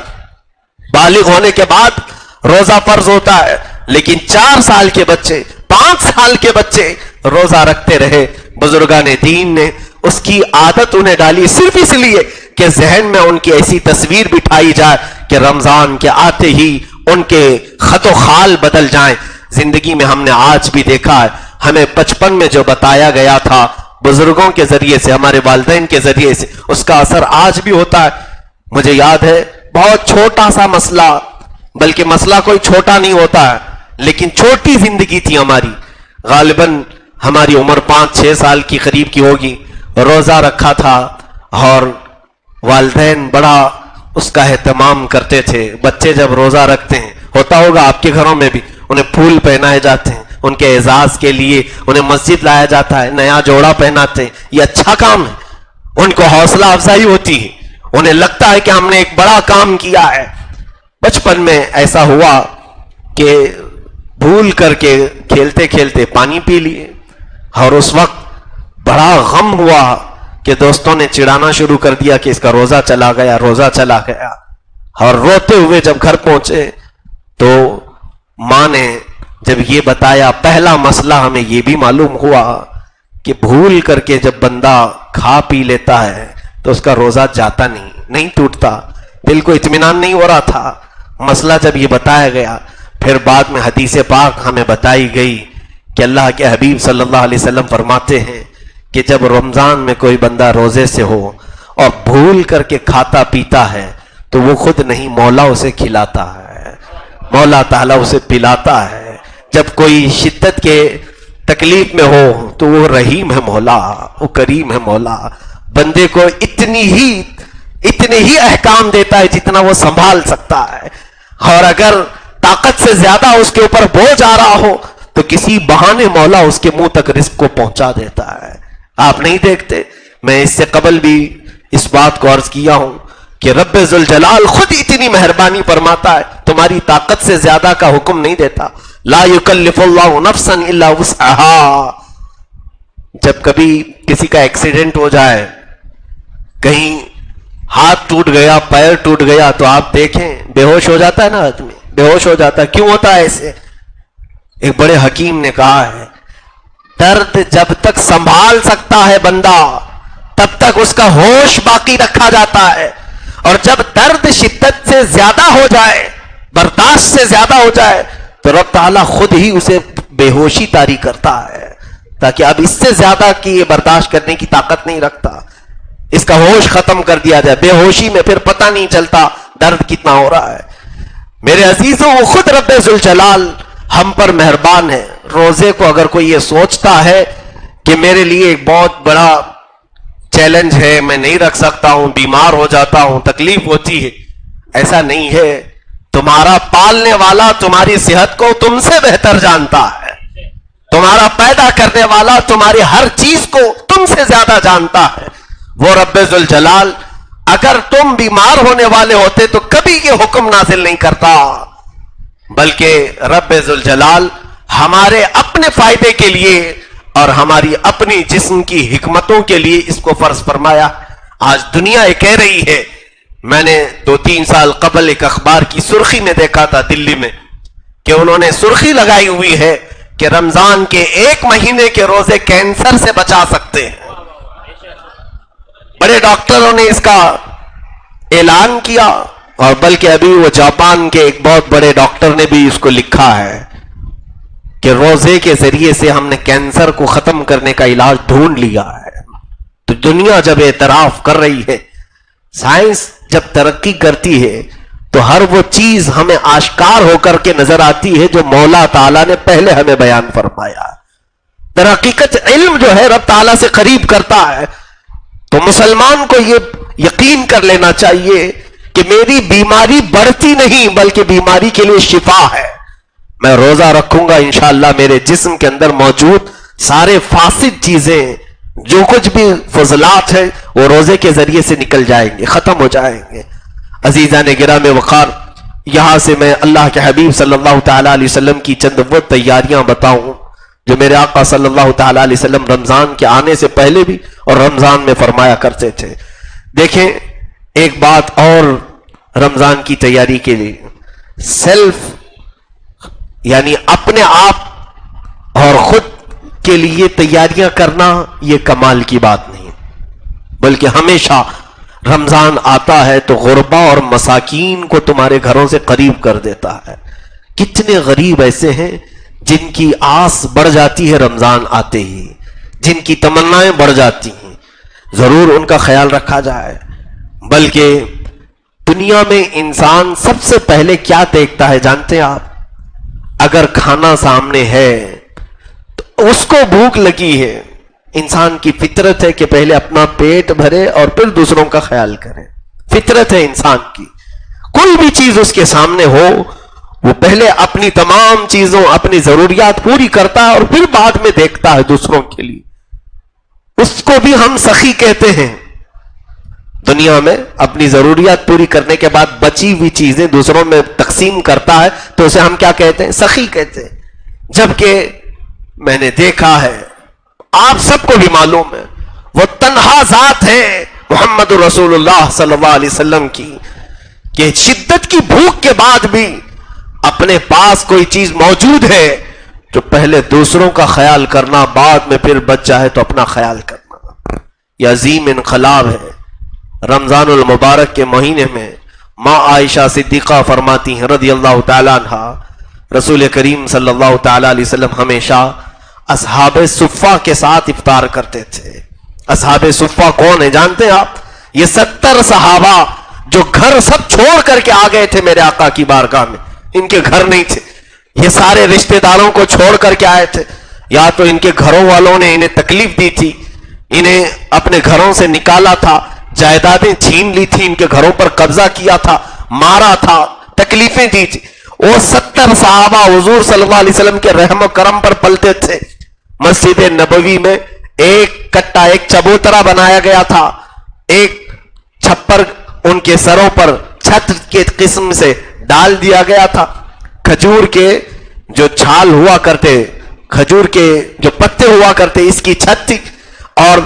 بالغ ہونے کے بعد روزہ فرض ہوتا ہے, لیکن 4 سال کے بچے, 5 سال کے بچے روزہ رکھتے رہے. بزرگان دین نے اس کی عادت انہیں ڈالی صرف اس لیے کہ ذہن میں ان کی ایسی تصویر بٹھائی جائے کہ رمضان کے آتے ہی ان کے خط و خال بدل جائیں. زندگی میں ہم نے آج بھی دیکھا ہے, ہمیں بچپن میں جو بتایا گیا تھا بزرگوں کے ذریعے سے, ہمارے والدین کے ذریعے سے, اس کا اثر آج بھی ہوتا ہے. مجھے یاد ہے بہت چھوٹا سا مسئلہ, بلکہ مسئلہ کوئی چھوٹا نہیں ہوتا ہے, لیکن چھوٹی زندگی تھی ہماری. غالباً ہماری عمر 5-6 سال کی قریب کی ہوگی. روزہ رکھا تھا اور والدین بڑا اس کا اہتمام کرتے تھے. بچے جب روزہ رکھتے ہیں, ہوتا ہوگا آپ کے گھروں میں بھی, انہیں پھول پہنائے جاتے ہیں, ان کے اعزاز کے لیے انہیں مسجد لایا جاتا ہے, نیا جوڑا پہناتے ہیں. یہ اچھا کام ہے, ان کو حوصلہ افزائی ہوتی ہے, انہیں لگتا ہے کہ ہم نے ایک بڑا کام کیا ہے. بچپن میں ایسا ہوا کہ بھول کر کے کھیلتے کھیلتے پانی پی لیے, اور اس وقت بڑا غم ہوا کہ دوستوں نے چڑھانا شروع کر دیا کہ اس کا روزہ چلا گیا, روزہ چلا گیا. اور روتے ہوئے جب گھر پہنچے تو ماں نے جب یہ بتایا, پہلا مسئلہ ہمیں یہ بھی معلوم ہوا کہ بھول کر کے جب بندہ کھا پی لیتا ہے تو اس کا روزہ جاتا نہیں ٹوٹتا. دل کو اطمینان نہیں ہو رہا تھا. مسئلہ جب یہ بتایا گیا, پھر بعد میں حدیث پاک ہمیں بتائی گئی کہ اللہ کے حبیب صلی اللہ علیہ وسلم فرماتے ہیں کہ جب رمضان میں کوئی بندہ روزے سے ہو اور بھول کر کے کھاتا پیتا ہے تو وہ خود نہیں, مولا اسے کھلاتا ہے, مولا تعالیٰ اسے پلاتا ہے. جب کوئی شدت کے تکلیف میں ہو تو وہ رحیم ہے مولا, وہ کریم ہے مولا. بندے کو اتنے ہی احکام دیتا ہے جتنا وہ سنبھال سکتا ہے, اور اگر طاقت سے زیادہ اس کے اوپر بوجھ آ رہا ہو تو کسی بہانے مولا اس کے منہ تک رزق کو پہنچا دیتا ہے. آپ نہیں دیکھتے, میں اس سے قبل بھی اس بات کو عرض کیا ہوں کہ رب ذوالجلال خود اتنی مہربانی فرماتا ہے, تمہاری طاقت سے زیادہ کا حکم نہیں دیتا. لا یکلف اللہ نفسا الا وسعها. جب کبھی کسی کا ایکسیڈنٹ ہو جائے, کہیں ہاتھ ٹوٹ گیا, پیر ٹوٹ گیا, تو آپ دیکھیں بے ہوش ہو جاتا ہے نا آدمی, بے ہوش ہو جاتا ہے. کیوں ہوتا ہے ایسے؟ ایک بڑے حکیم نے کہا ہے, درد جب تک سنبھال سکتا ہے بندہ تب تک اس کا ہوش باقی رکھا جاتا ہے, اور جب درد شدت سے زیادہ ہو جائے, برداشت سے زیادہ ہو جائے, تو رب تعالیٰ خود ہی اسے بے ہوشی طاری کرتا ہے, تاکہ اب اس سے زیادہ کی یہ برداشت کرنے کی طاقت نہیں رکھتا, اس کا ہوش ختم کر دیا جائے. بے ہوشی میں پھر پتہ نہیں چلتا درد کتنا ہو رہا ہے. میرے عزیزوں, وہ خود رب ذوالجلال ہم پر مہربان ہے. روزے کو اگر کوئی یہ سوچتا ہے کہ میرے لیے ایک بہت بڑا چیلنج ہے, میں نہیں رکھ سکتا ہوں, بیمار ہو جاتا ہوں, تکلیف ہوتی ہے, ایسا نہیں ہے. تمہارا پالنے والا تمہاری صحت کو تم سے بہتر جانتا ہے. تمہارا پیدا کرنے والا تمہاری ہر چیز کو تم سے زیادہ جانتا ہے. وہ رب ذوالجلال اگر تم بیمار ہونے والے ہوتے تو کبھی یہ حکم نازل نہیں کرتا، بلکہ رب ذوالجلال ہمارے اپنے فائدے کے لیے اور ہماری اپنی جسم کی حکمتوں کے لیے اس کو فرض فرمایا. آج دنیا یہ کہہ رہی ہے، میں نے 2-3 سال قبل ایک اخبار کی سرخی میں دیکھا تھا دلی میں، کہ انہوں نے سرخی لگائی ہوئی ہے کہ رمضان کے 1 مہینے کے روزے کینسر سے بچا سکتے ہیں. بڑے ڈاکٹروں نے اس کا اعلان کیا، اور بلکہ ابھی وہ جاپان کے ایک بہت بڑے ڈاکٹر نے بھی اس کو لکھا ہے کہ روزے کے ذریعے سے ہم نے کینسر کو ختم کرنے کا علاج ڈھونڈ لیا ہے. تو دنیا جب اعتراف کر رہی ہے، سائنس جب ترقی کرتی ہے، تو ہر وہ چیز ہمیں آشکار ہو کر کے نظر آتی ہے جو مولا تعالیٰ نے پہلے ہمیں بیان فرمایا. در حقیقت علم جو ہے رب تعالیٰ سے قریب کرتا ہے. تو مسلمان کو یہ یقین کر لینا چاہیے کہ میری بیماری بڑھتی نہیں بلکہ بیماری کے لیے شفا ہے. میں روزہ رکھوں گا انشاءاللہ میرے جسم کے اندر موجود سارے فاسد چیزیں، جو کچھ بھی فضلات ہیں، وہ روزے کے ذریعے سے نکل جائیں گے، ختم ہو جائیں گے. عزیزان گرامی وقار، یہاں سے میں اللہ کے حبیب صلی اللہ تعالیٰ علیہ وسلم کی چند وہ تیاریاں بتاؤں جو میرے آقا صلی اللہ تعالیٰ علیہ وسلم رمضان کے آنے سے پہلے بھی اور رمضان میں فرمایا کرتے تھے. دیکھیں ایک بات اور رمضان کی تیاری کے لیے، سیلف یعنی اپنے آپ اور خود کے لیے تیاریاں کرنا یہ کمال کی بات نہیں، بلکہ ہمیشہ رمضان آتا ہے تو غربا اور مساکین کو تمہارے گھروں سے قریب کر دیتا ہے. کتنے غریب ایسے ہیں جن کی آس بڑھ جاتی ہے رمضان آتے ہی، جن کی تمنائیں بڑھ جاتی ہیں. ضرور ان کا خیال رکھا جائے. بلکہ دنیا میں انسان سب سے پہلے کیا دیکھتا ہے جانتے ہیں آپ؟ اگر کھانا سامنے ہے تو اس کو بھوک لگی ہے، انسان کی فطرت ہے کہ پہلے اپنا پیٹ بھرے اور پھر دوسروں کا خیال کرے. فطرت ہے انسان کی. کوئی بھی چیز اس کے سامنے ہو وہ پہلے اپنی تمام چیزوں اپنی ضروریات پوری کرتا ہے اور پھر بعد میں دیکھتا ہے دوسروں کے لیے. اس کو بھی ہم سخی کہتے ہیں. دنیا میں اپنی ضروریات پوری کرنے کے بعد بچی ہوئی چیزیں دوسروں میں تقسیم کرتا ہے تو اسے ہم کیا کہتے ہیں؟ سخی کہتے ہیں. جبکہ میں نے دیکھا ہے، آپ سب کو بھی معلوم ہے، وہ تنہا ذات ہے محمد رسول اللہ صلی اللہ علیہ وسلم کی، کہ شدت کی بھوک کے بعد بھی اپنے پاس کوئی چیز موجود ہے جو پہلے دوسروں کا خیال کرنا، بعد میں پھر بچ جائے تو اپنا خیال کرنا. یہ عظیم انقلاب ہے. رمضان المبارک کے مہینے میں ماں عائشہ صدیقہ فرماتی ہیں رضی اللہ تعالیٰ عنہ، رسول کریم صلی اللہ تعالیٰ علیہ وسلم ہمیشہ اصحاب صفہ کے ساتھ افطار کرتے تھے. اصحاب صفہ کون ہیں جانتے ہیں آپ؟ یہ 70 صحابہ جو گھر سب چھوڑ کر کے آ گئے تھے میرے آقا کی بارگاہ میں. ان کے گھر نہیں تھے، یہ سارے رشتہ داروں کو چھوڑ کر کے آئے تھے. یا تو ان کے گھروں والوں نے انہیں تکلیف دی تھی، انہیں اپنے گھروں سے نکالا تھا، جائیدادیں چھین لی تھی، ان کے گھروں پر قبضہ کیا تھا، مارا تھا، تکلیفیں دی تھی. وہ 70 صحابہ حضور صلی اللہ علیہ وسلم کے رحم و کرم پر پلتے تھے. مسجد نبوی میں ایک کٹا، ایک چبوترا بنایا گیا تھا، ایک چھپر ان کے سروں پر چھت کے قسم سے ڈال دیا گیا تھا. کھجور کے جو چھال ہوا کرتے، کھجور کے جو پتے ہوا کرتے، اس کی چھت تھی اور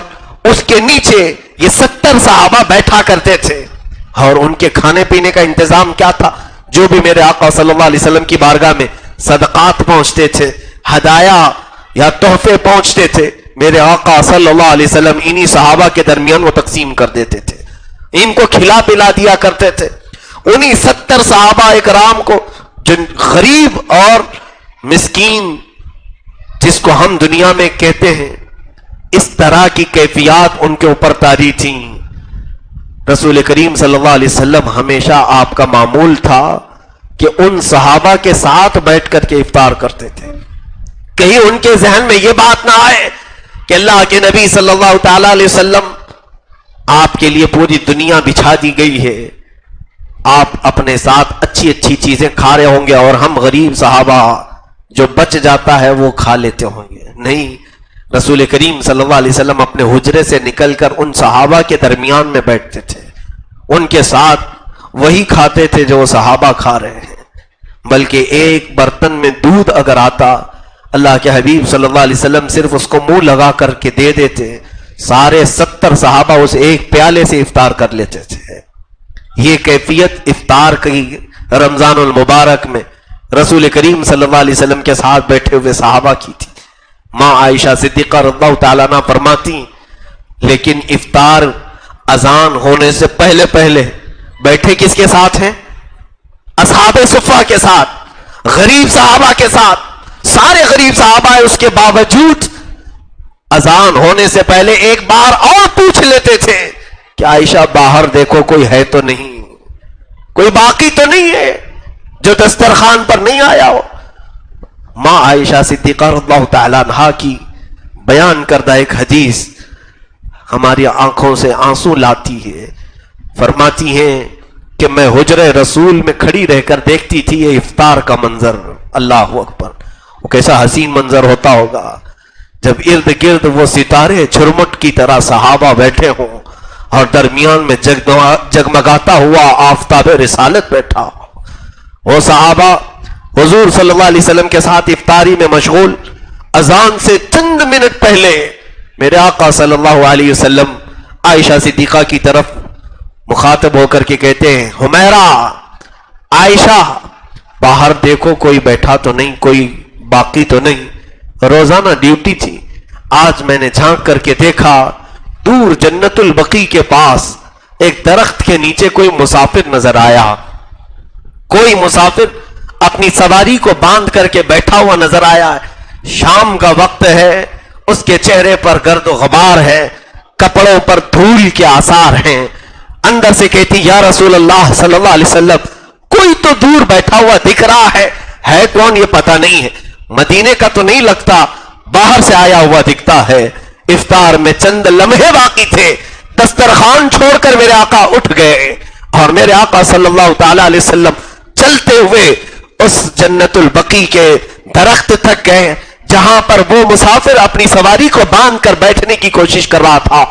اس کے نیچے یہ 70 صحابہ بیٹھا کرتے تھے. اور ان کے کھانے پینے کا انتظام کیا تھا؟ جو بھی میرے آقا صلی اللہ علیہ وسلم کی بارگاہ میں صدقات پہنچتے تھے، ہدایا یا تحفے پہنچتے تھے، میرے آقا صلی اللہ علیہ وسلم انہی صحابہ کے درمیان وہ تقسیم کر دیتے تھے، ان کو کھلا پلا دیا کرتے تھے. انہی 70 صحابہ اکرام کو، جن غریب اور مسکین جس کو ہم دنیا میں کہتے ہیں، اس طرح کی کیفیات ان کے اوپر طاری تھیں. رسول کریم صلی اللہ علیہ وسلم ہمیشہ آپ کا معمول تھا کہ ان صحابہ کے ساتھ بیٹھ کر کے افطار کرتے تھے. کہیں ان کے ذہن میں یہ بات نہ آئے کہ اللہ کے نبی صلی اللہ تعالی علیہ وسلم، آپ کے لیے پوری دنیا بچھا دی گئی ہے، آپ اپنے ساتھ اچھی اچھی چیزیں کھا رہے ہوں گے اور ہم غریب صحابہ جو بچ جاتا ہے وہ کھا لیتے ہوں گے. نہیں، رسول کریم صلی اللہ علیہ وسلم اپنے حجرے سے نکل کر ان صحابہ کے درمیان میں بیٹھتے تھے، ان کے ساتھ وہی کھاتے تھے جو وہ صحابہ کھا رہے ہیں. بلکہ ایک برتن میں دودھ اگر آتا، اللہ کے حبیب صلی اللہ علیہ وسلم صرف اس کو منہ لگا کر کے دے دیتے، سارے 70 صحابہ اس ایک پیالے سے افطار کر لیتے تھے. یہ کیفیت افطار کی رمضان المبارک میں رسول کریم صلی اللہ علیہ وسلم کے ساتھ بیٹھے ہوئے صحابہ کی تھی. ماں عائشہ صدیقہ رضی اللہ تعالیٰ عنہ فرماتی لیکن افطار اذان ہونے سے پہلے پہلے بیٹھے کس کے ساتھ ہیں؟ اصحاب صفہ کے ساتھ، غریب صحابہ کے ساتھ. سارے غریب صحابہ اس کے باوجود اذان ہونے سے پہلے ایک بار اور پوچھ لیتے تھے کہ عائشہ باہر دیکھو کوئی ہے تو نہیں، کوئی باقی تو نہیں ہے جو دسترخوان پر نہیں آیا ہو. ماں عائشہ صدیقہ رضی اللہ تعالیٰ عنہا کی بیان کردہ ایک حدیث ہماری آنکھوں سے آنسو لاتی ہے. فرماتی ہیں کہ میں حجرے رسول میں کھڑی رہ کر دیکھتی تھی یہ افطار کا منظر. اللہ اکبر، وہ کیسا حسین منظر ہوتا ہوگا جب ارد گرد وہ ستارے چھرمٹ کی طرح صحابہ بیٹھے ہوں اور درمیان میں جگمگاتا ہوا آفتاب رسالت بیٹھا ہو. وہ صحابہ حضور صلی اللہ علیہ وسلم کے ساتھ افطاری میں مشغول. اذان سے چند منٹ پہلے میرے آقا صلی اللہ علیہ وسلم عائشہ صدیقہ کی طرف مخاطب ہو کر کے کہتے ہیں حمیرہ، عائشہ باہر دیکھو کوئی بیٹھا تو نہیں، کوئی باقی تو نہیں. روزانہ ڈیوٹی تھی، آج میں نے جھانک کر کے دیکھا دور جنت البقیع کے پاس ایک درخت کے نیچے کوئی مسافر نظر آیا. کوئی مسافر اپنی سواری کو باندھ کر کے بیٹھا ہوا نظر آیا. شام کا وقت ہے، اس کے چہرے پر گرد و غبار ہے، کپڑوں پر دھول کے آثار ہیں. اندر سے کہتی یا رسول اللہ صلی اللہ علیہ وسلم کوئی تو دور بیٹھا ہوا دکھ رہا ہے کون یہ پتہ نہیں ہے، مدینے کا تو نہیں لگتا، باہر سے آیا ہوا دکھتا ہے. افطار میں چند لمحے باقی تھے، دسترخوان چھوڑ کر میرے آقا اٹھ گئے اور میرے آقا صلی اللہ تعالی علیہ وسلم چلتے ہوئے اس جنت البقیع کے درخت تک گئے جہاں پر وہ مسافر اپنی سواری کو باندھ کر بیٹھنے کی کوشش کر رہا تھا.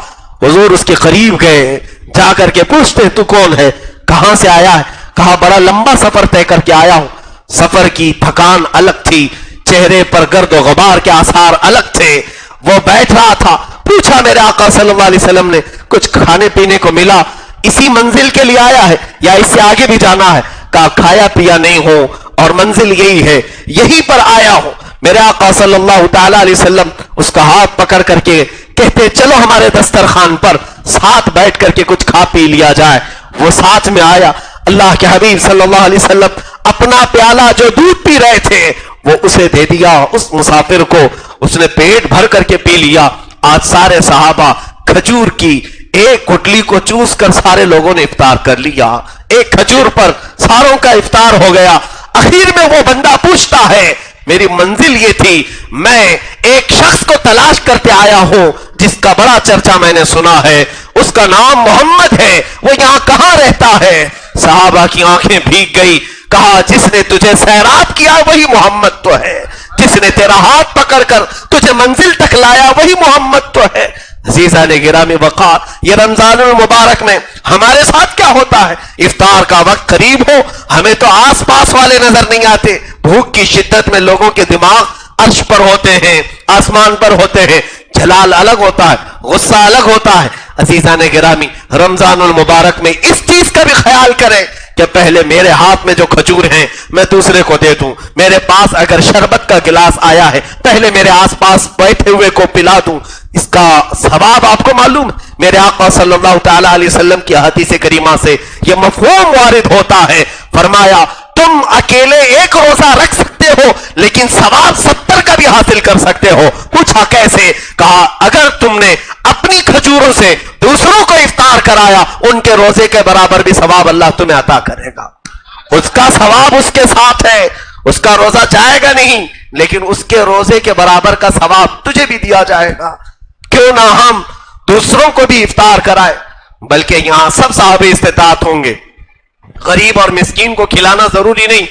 حضور اس کے قریب گئے، جا کر کے پوچھتے تو کون ہے، کہاں سے آیا ہے؟ کہا بڑا لمبا سفر طے کر کے آیا ہوں. سفر کی تھکان الگ تھی، چہرے پر گرد و غبار کے آثار الگ تھے. وہ بیٹھ رہا تھا. پوچھا میرے آقا صلی اللہ علیہ وسلم نے کچھ کھانے پینے کو ملا؟ اسی منزل کے لیے آیا ہے یا اس سے آگے بھی جانا ہے؟ کہا کھایا پیا نہیں ہو اور منزل یہی ہے، یہی پر آیا ہوں. میرے آقا صلی اللہ تعالی علیہ وسلم اس کا ہاتھ پکڑ کر کے کہتے چلو ہمارے دسترخوان پر ساتھ بیٹھ کر کے کچھ کھا پی لیا جائے. وہ ساتھ میں آیا. اللہ کے حبیب صلی اللہ علیہ وسلم اپنا پیالہ جو دودھ پی رہے تھے وہ اسے دے دیا، اس مسافر کو. اس نے پیٹ بھر کر کے پی لیا. آج سارے صحابہ کھجور کی ایک گٹلی کو چوس کر سارے لوگوں نے افطار کر لیا. ایک کھجور پر ساروں کا افطار ہو گیا. اخیر میں وہ بندہ پوچھتا ہے میری منزل یہ تھی، میں ایک شخص کو تلاش کرتے آیا ہوں جس کا بڑا چرچا میں نے سنا ہے، اس کا نام محمد ہے، وہ یہاں کہاں رہتا ہے؟ صحابہ کی آنکھیں بھیگ گئی. کہا جس نے تجھے سیراب کیا وہی محمد تو ہے، جس نے تیرا ہاتھ پکڑ کر تجھے منزل تک لایا وہی محمد تو ہے. عزیزان گرامی وقار، یہ رمضان المبارک میں ہمارے ساتھ کیا ہوتا ہے؟ افطار کا وقت قریب ہو، ہمیں تو آس پاس والے نظر نہیں آتے. بھوک کی شدت میں لوگوں کے دماغ عرش پر ہوتے ہیں، آسمان پر ہوتے ہیں. جلال الگ ہوتا ہے، غصہ الگ ہوتا ہے. عزیزان گرامی، رمضان المبارک میں اس چیز کا بھی خیال کریں کہ پہلے میرے ہاتھ میں جو کھجور ہیں میں دوسرے کو دے دوں. میرے پاس اگر شربت کا گلاس آیا ہے پہلے میرے آس پاس بیٹھے ہوئے کو پلا دوں. اس کا ثواب آپ کو معلوم ہے. میرے آقا صلی اللہ تعالی علیہ وسلم کی حدیث کریمہ سے یہ مفہوم وارد ہوتا ہے. فرمایا تم اکیلے ایک روزہ رکھ سکتے ہو لیکن ثواب 70 کا بھی حاصل کر سکتے ہو. پوچھا کیسے؟ کہا اگر تم نے اپنی کھجوروں سے دوسروں کو افطار کرایا ان کے روزے کے برابر بھی ثواب اللہ تمہیں عطا کرے گا. اس کا ثواب اس کے ساتھ ہے، اس کا روزہ جائے گا نہیں لیکن اس کے روزے کے برابر کا ثواب تجھے بھی دیا جائے گا. کیوں نہ ہم دوسروں کو بھی افطار کرائے. بلکہ یہاں سب صاحب استطاعت ہوں گے، غریب اور مسکین کو کھلانا ضروری نہیں،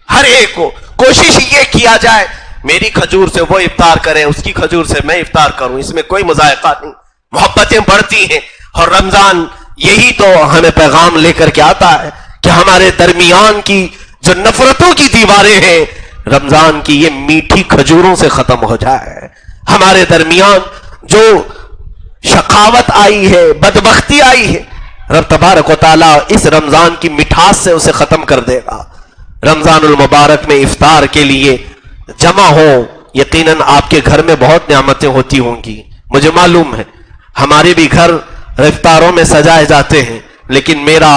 ہر ایک کو کوشش یہ کیا جائے میری کھجور سے وہ افطار کرے، اس کی کھجور سے میں افطار کروں، اس میں کوئی مذائقہ نہیں، محبتیں بڑھتی ہیں۔ اور رمضان یہی تو ہمیں پیغام لے کر کے آتا ہے کہ ہمارے درمیان کی جو نفرتوں کی دیواریں ہیں رمضان کی یہ میٹھی کھجوروں سے ختم ہو جائے، ہمارے درمیان جو شقاوت آئی ہے، بدبختی آئی ہے، رب تبارک و تعالیٰ اس رمضان کی مٹھاس سے اسے ختم کر دے گا۔ رمضان المبارک میں افطار کے لیے جمع ہو، یقیناً آپ کے گھر میں بہت نعمتیں ہوتی ہوں گی، مجھے معلوم ہے ہمارے بھی گھر افطاروں میں سجائے جاتے ہیں، لیکن میرا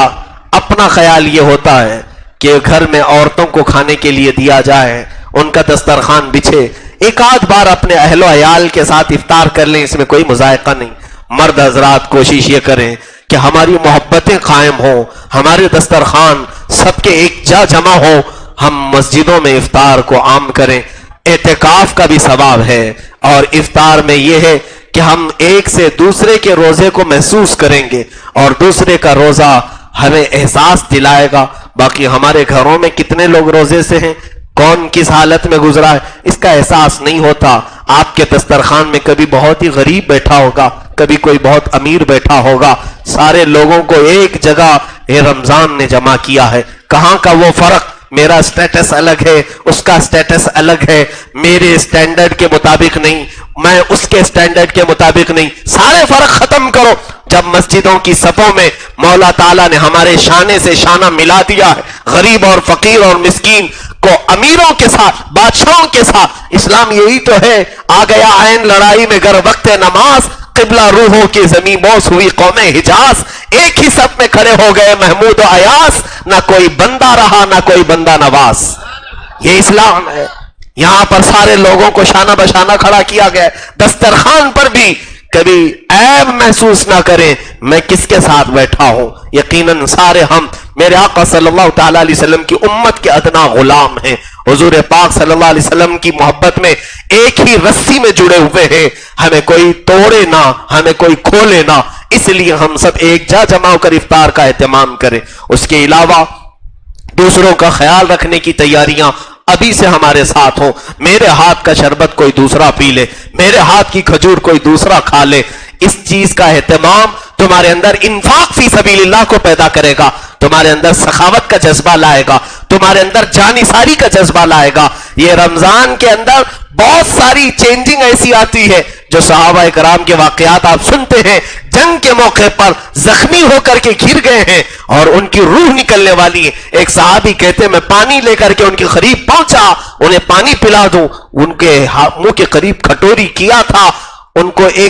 اپنا خیال یہ ہوتا ہے کہ گھر میں عورتوں کو کھانے کے لیے دیا جائے، ان کا دسترخوان بچھے، ایک آدھ بار اپنے اہل و عیال کے ساتھ افطار کر لیں، اس میں کوئی مذائقہ نہیں۔ مرد حضرات کوشش یہ کریں کہ ہماری محبتیں قائم ہوں، ہمارے دسترخوان سب کے ایک جا جمع ہو، ہم مسجدوں میں افطار کو عام کریں۔ اعتکاف کا بھی ثواب ہے، اور افطار میں یہ ہے کہ ہم ایک سے دوسرے کے روزے کو محسوس کریں گے اور دوسرے کا روزہ ہمیں احساس دلائے گا۔ باقی ہمارے گھروں میں کتنے لوگ روزے سے ہیں، کون کس حالت میں گزرا ہے، اس کا احساس نہیں ہوتا۔ آپ کے دسترخوان میں کبھی بہت ہی غریب بیٹھا ہوگا، کبھی کوئی بہت امیر بیٹھا ہوگا، سارے لوگوں کو ایک جگہ یہ رمضان نے جمع کیا ہے۔ کہاں کا وہ فرق، میرا سٹیٹس الگ ہے، اس کا سٹیٹس الگ ہے، میرے سٹینڈرڈ کے مطابق نہیں، میں اس کے سٹینڈرڈ کے مطابق نہیں، سارے فرق ختم کرو۔ جب مسجدوں کی صفوں میں مولا تعالیٰ نے ہمارے شانے سے شانہ ملا دیا ہے، غریب اور فقیر اور مسکین کو امیروں کے ساتھ، بادشاہوں کے ساتھ، اسلام یہی تو ہے۔ آ گیا عین لڑائی میں گر وقت نماز، قبلہ روحوں کی زمین بوس ہوئی قوم حجاز، ایک ہی صف میں کھڑے ہو گئے محمود و ایاس، نہ کوئی بندہ رہا نہ کوئی بندہ نواز۔ یہ اسلام ہے، یہاں پر سارے لوگوں کو شانہ بشانہ کھڑا کیا گیا ہے۔ دسترخوان پر بھی کبھی عیب محسوس نہ کریں میں کس کے ساتھ بیٹھا ہوں، یقیناً سارے ہم میرے آقا صلی اللہ تعالیٰ علیہ وسلم کی امت کے ادنا غلام ہیں، حضور پاک صلی اللہ علیہ وسلم کی محبت میں ایک ہی رسی میں جڑے ہوئے ہیں، ہمیں کوئی توڑے نہ، ہمیں کوئی کھولے نہ، اس لیے ہم سب ایک جا جمع ہو کر افطار کا اہتمام کریں۔ اس کے علاوہ دوسروں کا خیال رکھنے کی تیاریاں ابھی سے ہمارے ساتھ ہوں، میرے ہاتھ کا شربت کوئی دوسرا پی لے، میرے ہاتھ کی کھجور کوئی دوسرا کھا لے، اس چیز کا اہتمام تمہارے اندر انفاق فی سبیل اللہ کو پیدا کرے گا، تمہارے اندر سخاوت کا جذبہ لائے گا، تمہارے اندر جانثاری کا جذبہ لائے گا۔ یہ رمضان کے اندر بہت ساری چینجنگ ایسی آتی ہے جو صحابہ کرام کے واقعات آپ سنتے ہیں، جنگ کے موقع پر زخمی ہو کر کے گر گئے ہیں اور ان کی روح نکلنے والی ہے۔ ایک صحابی کہتے ہیں میں پانی لے کر کے ان کے قریب پہنچا، انہیں پانی پلا دوں، ان کے منہ کے قریب کھٹوری کیا تھا، ان کو ایک